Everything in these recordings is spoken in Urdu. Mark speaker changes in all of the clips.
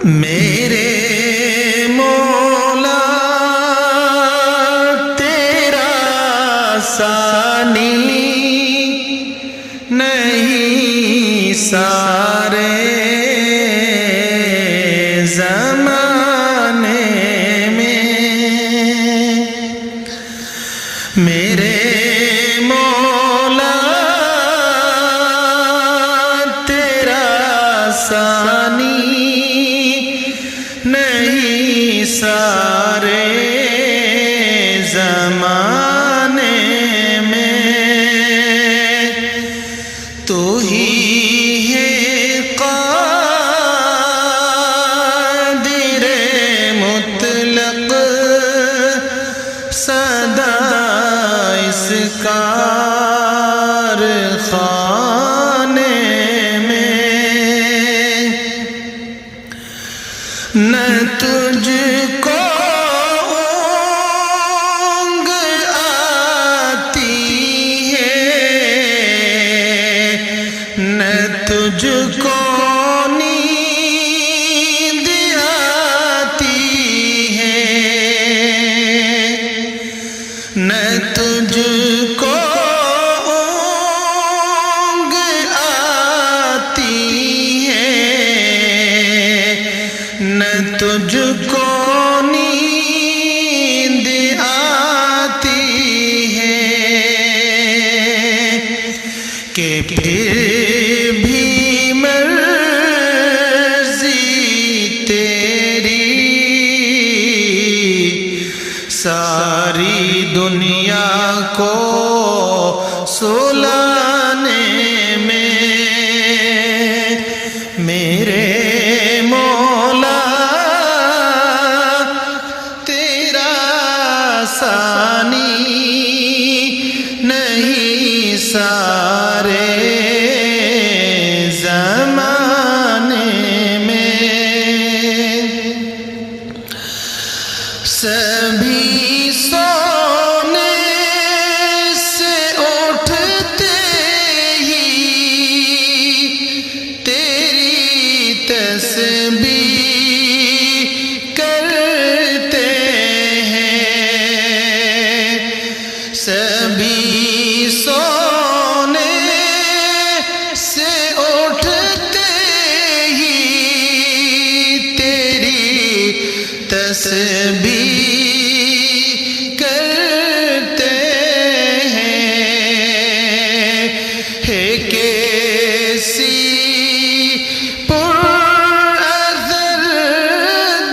Speaker 1: میرے مولا تیرا ثانی نہیں سارے زمانے میں، میرے مولا تیرا ثانی نہیں سارے زمانے میں، تو ہی ہے قادر مطلق سدا اس کارخانے میں، نہ تجھ کو اونگ آتی ہے، نہ تجھ کو نیند آتی ہے، نہ تجھ کو اونگ آتی ہے، نہ تجھ کو نیند آتی ہے، کہ پھر بھی مرضی تیری ساری دنیا کو سلانے میں، میرے مولا تیرا ثانی نہیں سارے زمانے میں، سبھی سونے سے اٹھتے ہی تیری تسبیح کرتے ہیں، سبھی سونے سے اٹھتے ہی تیری تسبیح کرتے ہیں، ہے کیسی پراثر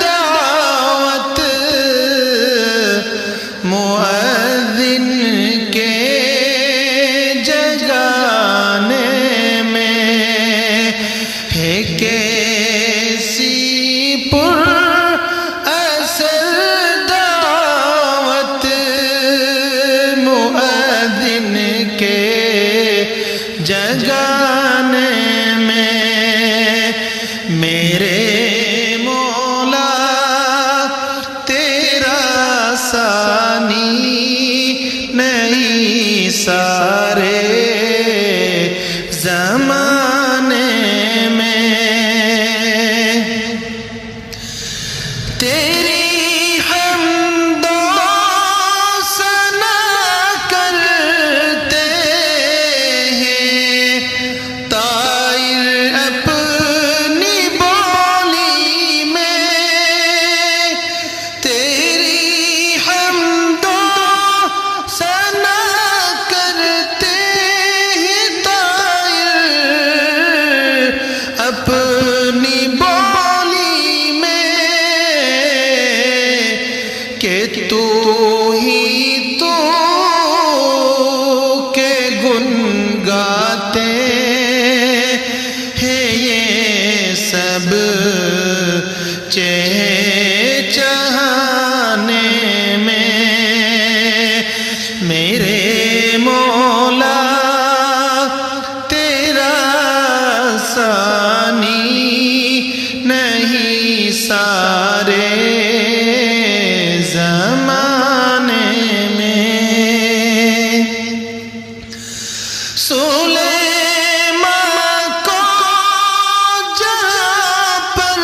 Speaker 1: دعوت مؤذن کے جگانے میں، ہے کیسی جگانے میں، میرے مولا تیرا ثانی نہیں سارے زمانے میں، تیری اپنی بولی میں، کہ تو ہی تو کے گن گاتے ہیں یہ سب چہچہانے میں، میرے مولا تیرا ثانی نہیں سارے زمانے میں، سلیمان کو جہاں پر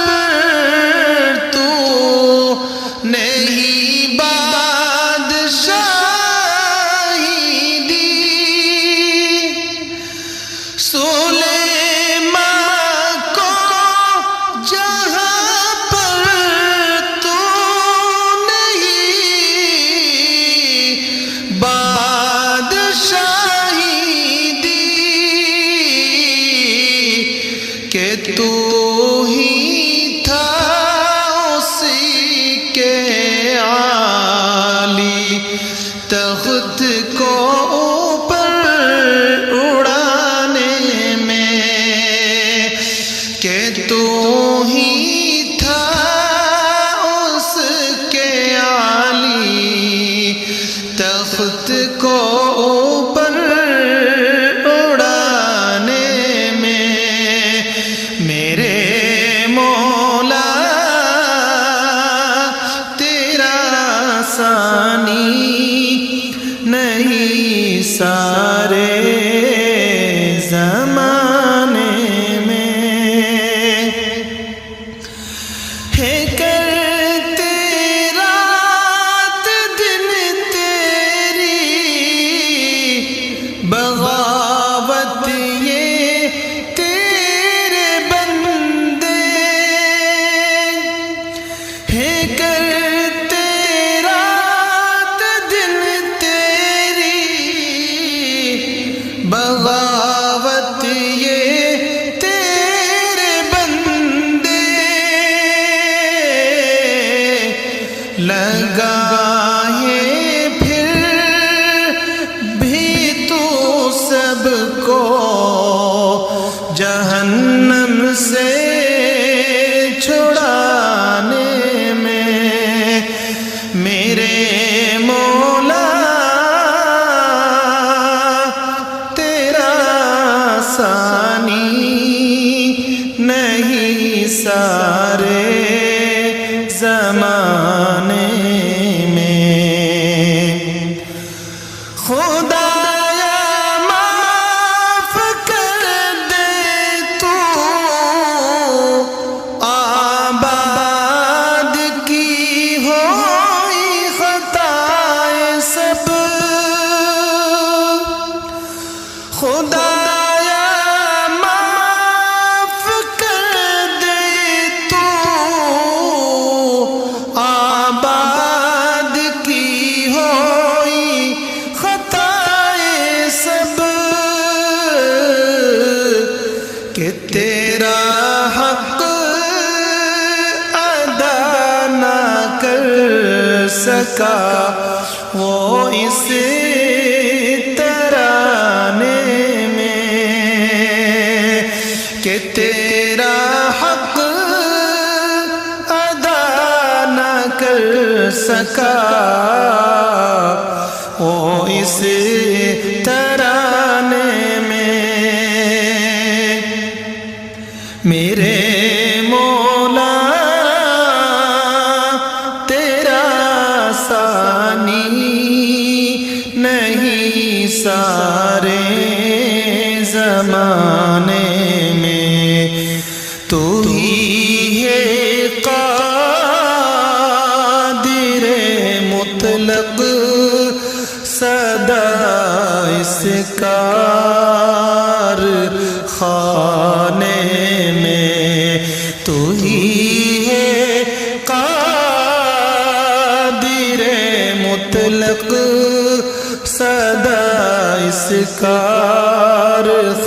Speaker 1: لگا ہے پھر بھی تو سب کو جہنم سے چھڑانے میں میرے مولا تیرا ثانی نہیں سارے زمانے میں خدایا معاف کر دے تو آباد کی ہوئی خطائیں سب خدایا معاف کر دے تو آباد کی ہوئی خطائیں سب کہ تیرا حق ادا نہ کر سکا وہ اس ترانے میں کہ تیرا حق ادا نہ کر سکا وہ اس ترانے میں میرے مولا تیرا ثانی نہیں سارے زمانے میں تو ہی ہے قادر مطلق سدا اس کارخانے میں تو ہی ہے قادر مطلق سدا اس کارخانے